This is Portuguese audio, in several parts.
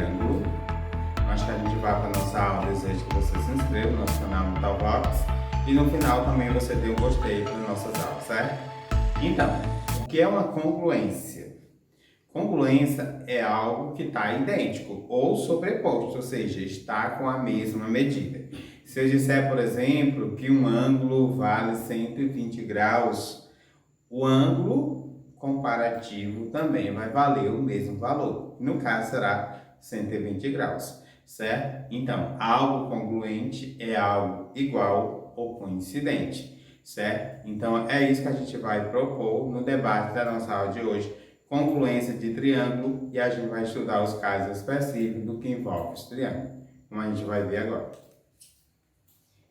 triângulo. Antes que a gente vá para a nossa aula, desejo que você se inscreva no nosso canal Mutalvox e no final também você dê um gostei nas nossas aulas, certo? Então, o que é uma congruência? Congruência é algo que está idêntico ou sobreposto, ou seja, está com a mesma medida. Se eu disser, por exemplo, que um ângulo vale 120 graus, o ângulo comparativo também vai valer o mesmo valor. No caso, será 120 graus, certo? Então, algo congruente é algo igual ou coincidente, certo? Então, é isso que a gente vai propor no debate da nossa aula de hoje, congruência de triângulo, e a gente vai estudar os casos específicos do que envolve os triângulos, como a gente vai ver agora.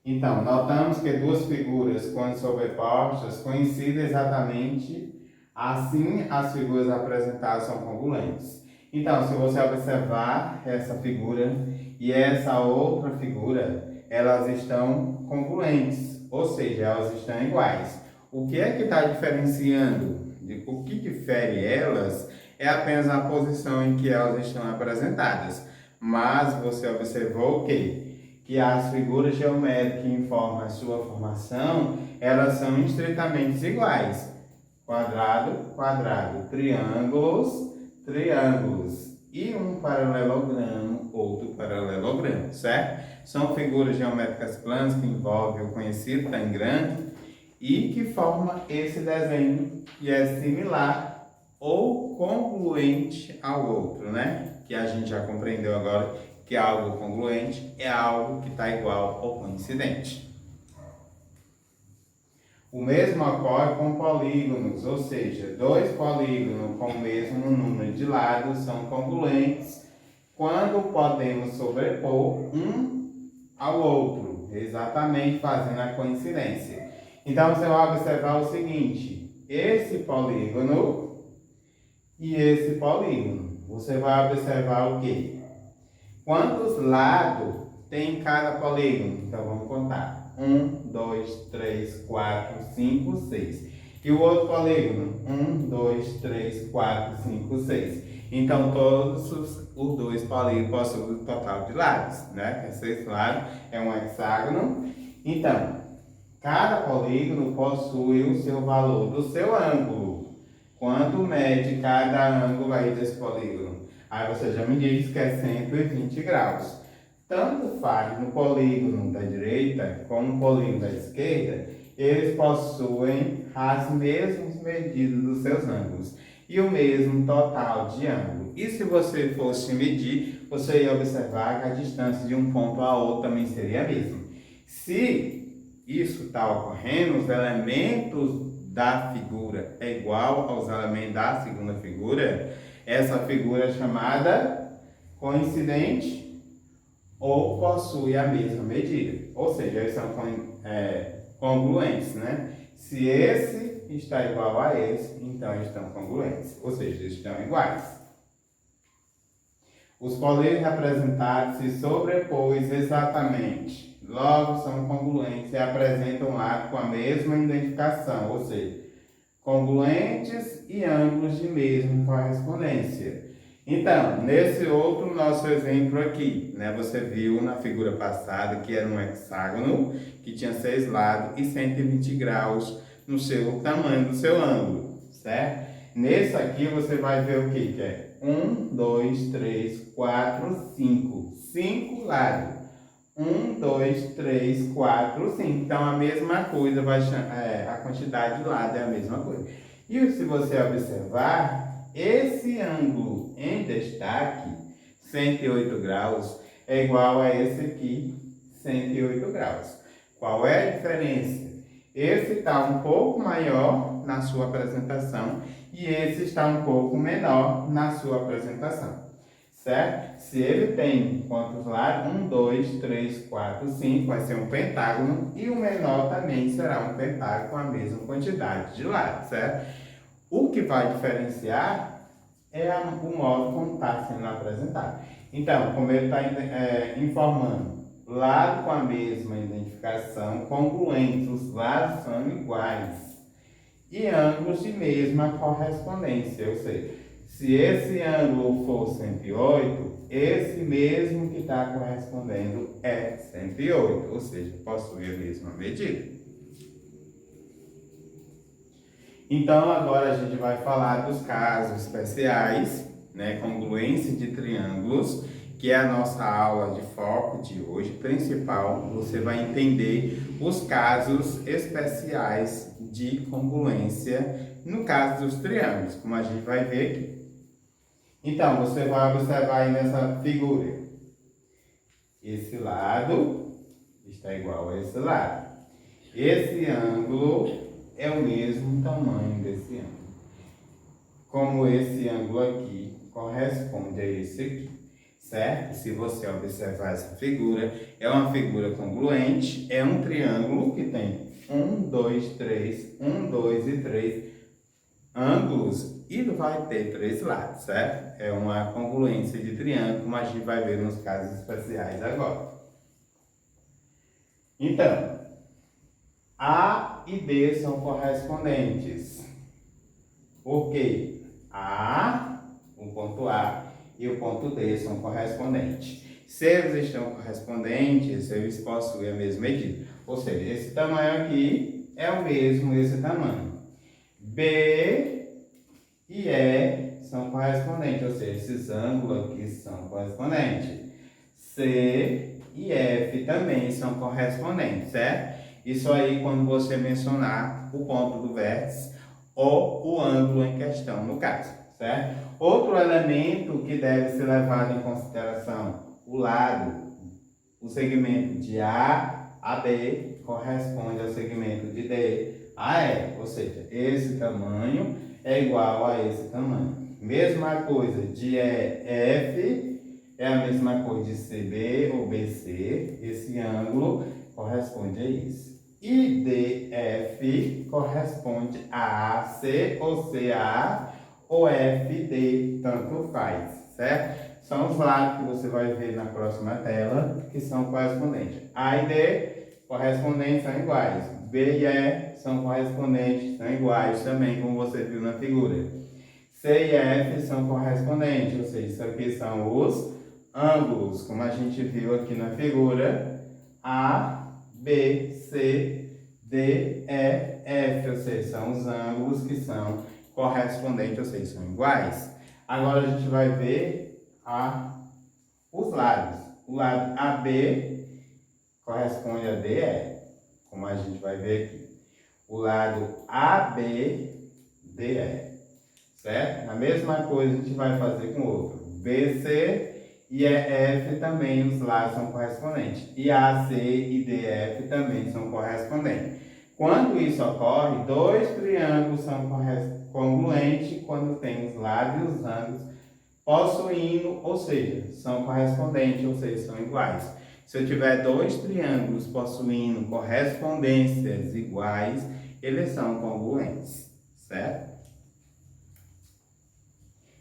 Então, notamos que duas figuras, quando sobrepostas, coincidem exatamente, assim as figuras apresentadas são congruentes. Então, se você observar essa figura e essa outra figura, elas estão congruentes, ou seja, elas estão iguais. O que é que está diferenciando? O que difere elas é apenas a posição em que elas estão apresentadas. Mas você observou que as figuras geométricas que informam a sua formação, elas são estritamente iguais. Quadrado, quadrado, triângulos, triângulos. E um paralelogramo, outro paralelogramo, certo? São figuras geométricas planas que envolvem o conhecido tangrande e que forma esse desenho que é similar ou congruente ao outro, né? Que a gente já compreendeu agora que algo congruente é algo que está igual ou coincidente. O mesmo ocorre com polígonos, ou seja, dois polígonos com o mesmo número de lados são congruentes quando podemos sobrepor um ao outro, exatamente fazendo a coincidência. Então você vai observar o seguinte, esse polígono e esse polígono. Você vai observar o quê? Quantos lados tem cada polígono? Então vamos contar. 1, 2, 3, 4, 5, 6. E o outro polígono? 1, 2, 3, 4, 5, 6. Então todos os dois polígonos possuem o total de lados, né? Que 6 lados é um hexágono. Então, cada polígono possui o seu valor do seu ângulo. Quanto mede cada ângulo aí desse polígono? Aí você já me diz que é 120 graus. Tanto faz no polígono da direita como no polígono da esquerda, eles possuem as mesmas medidas dos seus ângulos e o mesmo total de ângulo. E se você fosse medir, você ia observar que a distância de um ponto a outro também seria a mesma. Se isso está ocorrendo, os elementos da figura é igual aos elementos da segunda figura, essa figura é chamada coincidente ou possui a mesma medida. Ou seja, eles são congruentes, né? Se esse está igual a esse, então eles estão congruentes. Ou seja, eles estão iguais. Os polígonos representados se sobrepôs exatamente. Logo, são congruentes e apresentam um lado com a mesma identificação. Ou seja, congruentes e ângulos de mesma correspondência. Então, nesse outro nosso exemplo aqui, né, você viu na figura passada que era um hexágono que tinha 6 lados e 120 graus no seu tamanho do seu ângulo, certo? Nesse aqui você vai ver o que é 1, 2, 3, 4, 5. 5 lados. 1, 2, 3, 4, 5. Então, a mesma coisa, a quantidade de lados é a mesma coisa. E se você observar, esse ângulo em destaque, 108 graus, é igual a esse aqui, 108 graus. Qual é a diferença? Esse está um pouco maior na sua apresentação e esse está um pouco menor na sua apresentação. Certo? Se ele tem quantos lados? 1, 2, 3, 4, 5, vai ser um pentágono e o menor também será um pentágono com a mesma quantidade de lados, certo? O que vai diferenciar é o modo como está sendo apresentado. Então, como ele está informando, lado com a mesma identificação, congruentes, os lados são iguais e ângulos de mesma correspondência, ou seja, Se esse ângulo for 108, esse mesmo que está correspondendo é 108, ou seja, possui a mesma medida. Então, agora a gente vai falar dos casos especiais, né, congruência de triângulos, que é a nossa aula de foco de hoje, principal. Você vai entender os casos especiais de congruência no caso dos triângulos, como a gente vai ver aqui. Então, você vai observar aí nessa figura. Esse lado está igual a esse lado. Esse ângulo é o mesmo tamanho desse ângulo. Como esse ângulo aqui corresponde a esse aqui, certo? Se você observar essa figura, é uma figura congruente, é um triângulo que tem 1, 2, 3, 1, 2 e 3 ângulos e vai ter 3 lados, certo? É uma congruência de triângulo, como a gente vai ver nos casos especiais agora. Então, A e B são correspondentes. Por quê? O ponto A e o ponto D são correspondentes. Se eles estão correspondentes, eles possuem a mesma medida. Ou seja, esse tamanho aqui é o mesmo esse tamanho. B e E são correspondentes, ou seja, esses ângulos aqui são correspondentes. C e F também são correspondentes, certo? Isso aí quando você mencionar o ponto do vértice ou o ângulo em questão, no caso, certo? Outro elemento que deve ser levado em consideração, o lado, o segmento de A a B corresponde ao segmento de D a E, ou seja, esse tamanho é igual a esse tamanho. Mesma coisa de EF é a mesma coisa de CB ou BC, esse ângulo corresponde a isso. E DF corresponde a AC ou CA ou FD, tanto faz, certo? São os lados que você vai ver na próxima tela que são correspondentes. A e D correspondentes são iguais. B e E são correspondentes, são iguais também, como você viu na figura. C e F são correspondentes, ou seja, isso aqui são os ângulos, como a gente viu aqui na figura. A, B, C, D, E, F, ou seja, são os ângulos que são correspondentes, ou seja, são iguais. Agora a gente vai ver os lados. O lado AB corresponde a DE, como a gente vai ver aqui. O lado AB, DE, certo? A mesma coisa a gente vai fazer com o outro. BC e EF também, os lados são correspondentes. E AC e DF também são correspondentes. Quando isso ocorre, dois triângulos são congruentes quando tem os lados e os ângulos possuindo, ou seja, são correspondentes, ou seja, são iguais. Se eu tiver dois triângulos possuindo correspondências iguais, eles são congruentes, certo?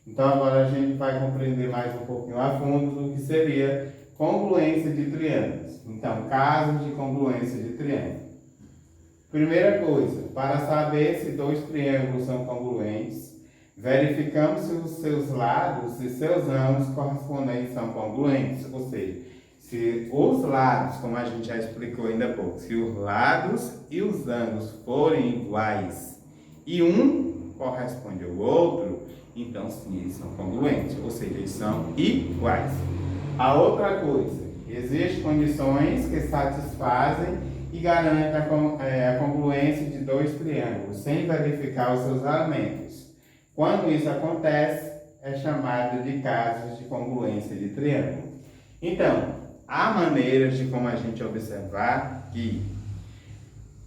Então agora a gente vai compreender mais um pouquinho a fundo do que seria congruência de triângulos. Então, casos de congruência de triângulo. Primeira coisa, para saber se dois triângulos são congruentes, verificamos se os seus lados e seus ângulos correspondentes são congruentes, ou seja, se os lados, como a gente já explicou ainda há pouco, se os lados e os ângulos forem iguais e um corresponde ao outro, então sim, eles são congruentes, ou seja, eles são iguais. A outra coisa, existem condições que satisfazem e garantem a congruência de dois triângulos, sem verificar os seus elementos. Quando isso acontece, é chamado de casos de congruência de triângulo. Então, há maneiras de como a gente observar que,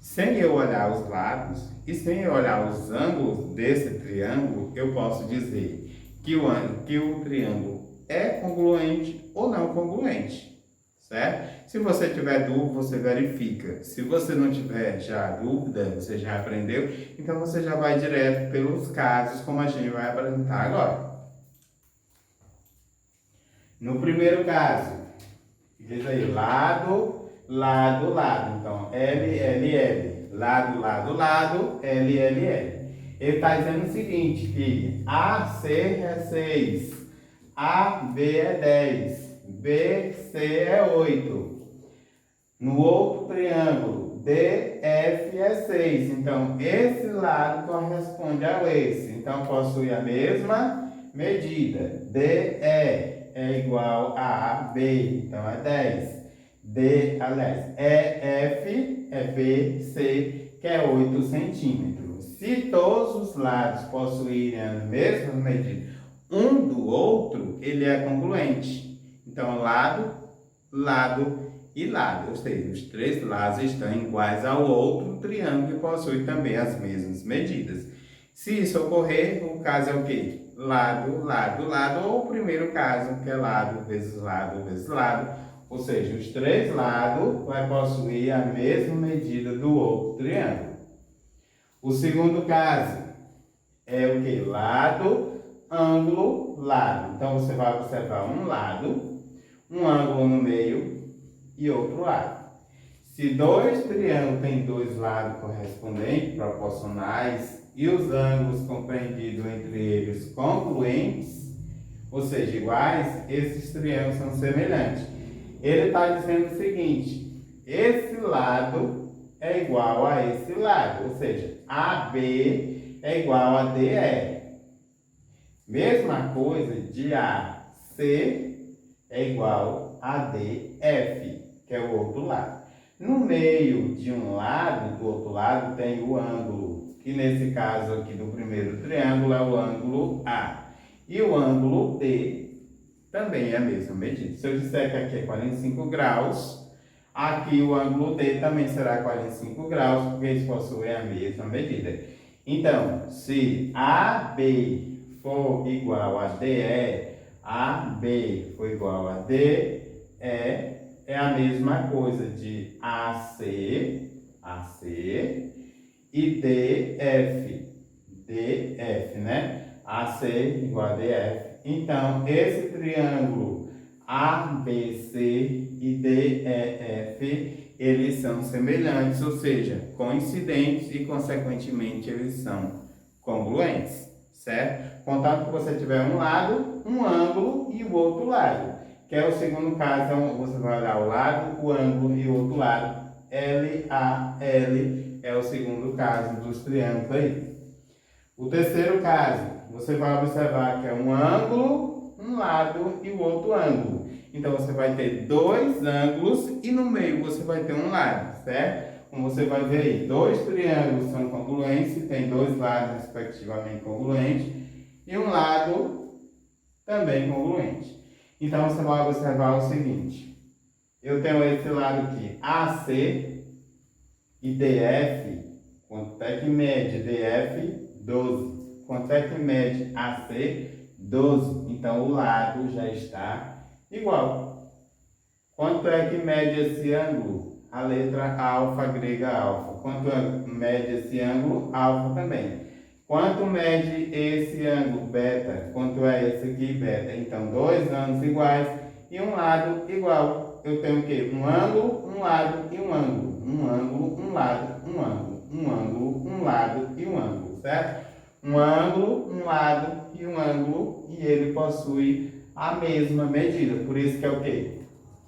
sem eu olhar os lados e sem eu olhar os ângulos desse triângulo, eu posso dizer que o triângulo é congruente ou não congruente, certo? Se você tiver dúvida, você verifica. Se você não tiver já dúvida, você já aprendeu, então você já vai direto pelos casos, como a gente vai apresentar agora. No primeiro caso, diz aí, lado, lado, lado. Então, L, L, L. Lado, lado, lado, L, L, L. Ele está dizendo o seguinte, que AC é 6, AB é 10, BC é 8. No outro triângulo, DF é 6. Então, esse lado corresponde ao esse. Então, possui a mesma medida. DE é igual a AB, então é 10. EF é BC, que é 8 centímetros. Se todos os lados possuírem as mesmas medidas um do outro, ele é congruente. Então, lado, lado e lado, ou seja, os três lados estão iguais ao outro triângulo que possui também as mesmas medidas. Se isso ocorrer, o caso é o quê? Lado, lado, lado, ou o primeiro caso, que é lado vezes lado vezes lado, ou seja, os três lados vai possuir a mesma medida do outro triângulo. O segundo caso é o que? Lado, ângulo, lado. Então, você vai observar um lado, um ângulo no meio e outro lado. Se dois triângulos têm dois lados correspondentes, proporcionais, e os ângulos compreendidos entre eles congruentes, ou seja, iguais, esses triângulos são semelhantes. Ele está dizendo o seguinte, esse lado é igual a esse lado, ou seja, AB é igual a DE. Mesma coisa de AC é igual a DF, que é o outro lado. No meio de um lado, do outro lado, tem o ângulo, que nesse caso aqui do primeiro triângulo é o ângulo A. E o ângulo D também é a mesma medida. Se eu disser que aqui é 45 graus, aqui o ângulo D também será 45 graus, porque eles possuem a mesma medida. Então, se AB for igual a DE, AB for igual a DE, é a mesma coisa de AC e DF, né? AC igual a DF. Então, esse triângulo ABC e DEF, eles são semelhantes, ou seja, coincidentes e, consequentemente, eles são congruentes, certo? Contanto que você tiver um lado, um ângulo e o outro lado, que é o segundo caso, você vai olhar o lado, o ângulo e o outro lado. LAL é o segundo caso dos triângulos aí. O terceiro caso, você vai observar que é um ângulo, um lado e o outro ângulo. Então, você vai ter dois ângulos e no meio você vai ter um lado, certo? Como você vai ver aí, dois triângulos são congruentes, tem dois lados respectivamente congruentes e um lado também congruente. Então, você vai observar o seguinte, eu tenho esse lado aqui, AC e DF, quanto é que mede DF? 12. Quanto é que mede AC? 12. Então, o lado já está igual. Quanto é que mede esse ângulo? A letra alfa grega alfa. Quanto mede esse ângulo? Alfa também. Quanto mede esse ângulo? Beta. Quanto é esse aqui? Beta. Então, dois ângulos iguais e um lado igual. Eu tenho o quê? Um ângulo, um lado e um ângulo. Um ângulo, um lado, um ângulo. Um ângulo, um lado e um ângulo, certo? Um ângulo, um lado e um ângulo, e ele possui a mesma medida. Por isso que é o quê?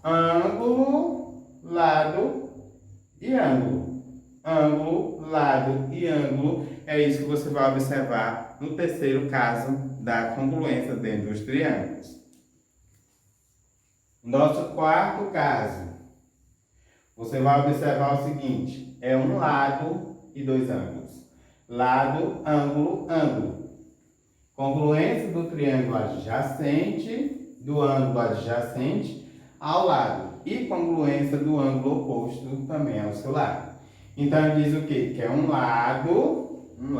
Ângulo, lado e ângulo. Ângulo, lado e ângulo. É isso que você vai observar no terceiro caso da congruência dentro dos triângulos. Nosso quarto caso, você vai observar o seguinte, é um lado e dois ângulos. Lado, ângulo, ângulo. Congruência do triângulo adjacente, do ângulo adjacente ao lado. E congruência do ângulo oposto também ao seu lado. Então, diz o quê? Que é um lado, um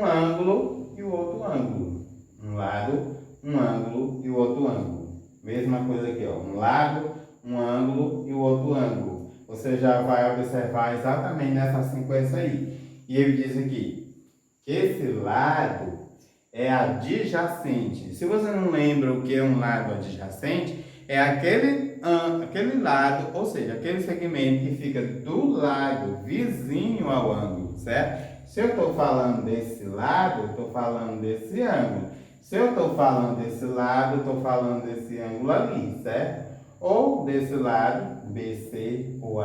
ângulo e o outro ângulo. Um lado, um ângulo e o outro ângulo. Mesma coisa aqui, ó. Um lado, um ângulo e o outro ângulo. Você já vai observar exatamente nessa sequência aí. E ele diz aqui que esse lado é adjacente. Se você não lembra o que é um lado adjacente, é aquele lado, ou seja, aquele segmento que fica do lado vizinho ao ângulo, certo? Se eu estou falando desse lado, eu estou falando desse ângulo. Se eu estou falando desse lado, eu estou falando desse ângulo ali, certo? Ou desse lado, BC ou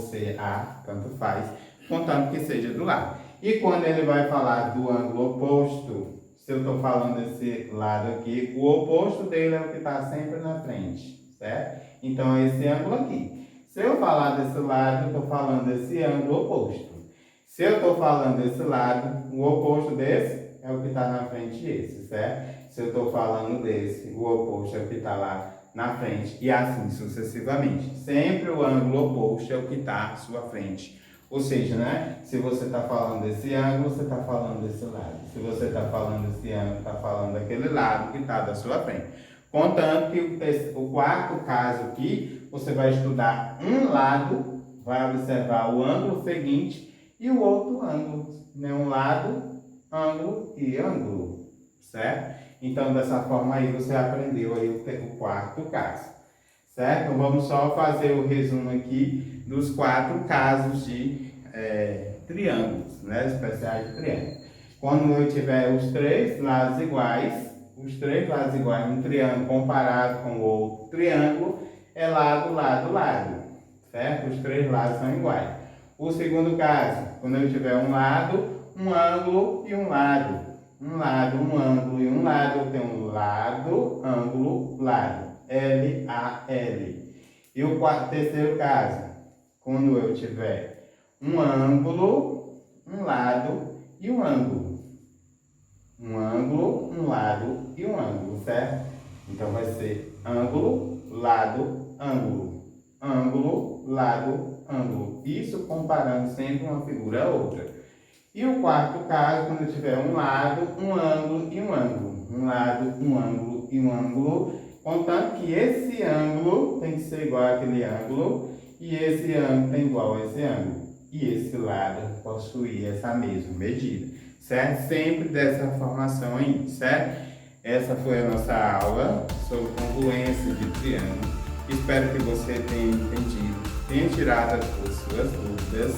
CA, tanto faz, contando que seja do lado. E quando ele vai falar do ângulo oposto, se eu estou falando desse lado aqui, o oposto dele é o que está sempre na frente, certo? Então, é esse ângulo aqui. Se eu falar desse lado, eu estou falando desse ângulo oposto. Se eu estou falando desse lado, o oposto desse é o que está na frente esse, certo? Se eu estou falando desse, o oposto é o que está lá na frente e assim sucessivamente. Sempre o ângulo oposto é o que está à sua frente. Ou seja, né? Se você está falando desse ângulo, você está falando desse lado. Se você está falando desse ângulo, está falando daquele lado que está da sua frente. Contanto que o quarto caso aqui, você vai estudar um lado, vai observar o ângulo seguinte e o outro ângulo. Né? Um lado, ângulo e ângulo. Certo? Então, dessa forma aí, você aprendeu aí o quarto caso. Certo? Então, vamos só fazer o resumo aqui dos 4 casos de triângulos, né? Especiais de triângulo. Quando eu tiver os 3 lados iguais, um triângulo comparado com o outro triângulo, é lado, lado, lado. Certo? Os 3 lados são iguais. O segundo caso, quando eu tiver um lado, um ângulo e um lado. Um lado, um ângulo e um lado, eu tenho lado, ângulo, lado. L, A, L. E o terceiro caso, quando eu tiver um ângulo, um lado e um ângulo. Um ângulo, um lado e um ângulo, certo? Então vai ser ângulo, lado, ângulo. Ângulo, lado, ângulo. Isso comparando sempre uma figura a outra. E o quarto caso, quando eu tiver um lado, um ângulo e um ângulo. Um lado, um ângulo e um ângulo. Contando que esse ângulo tem que ser igual àquele ângulo. E esse ângulo tem igual a esse ângulo. E esse lado possui essa mesma medida. Certo? Sempre dessa formação aí, certo? Essa foi a nossa aula sobre congruência de triângulo. Espero que você tenha entendido, tenha tirado as suas dúvidas.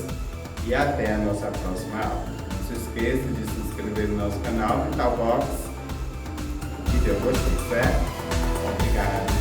E até a nossa próxima aula. Não se esqueça de se inscrever no nosso canal, Vitalvox, e deu gostei, certo? Obrigado.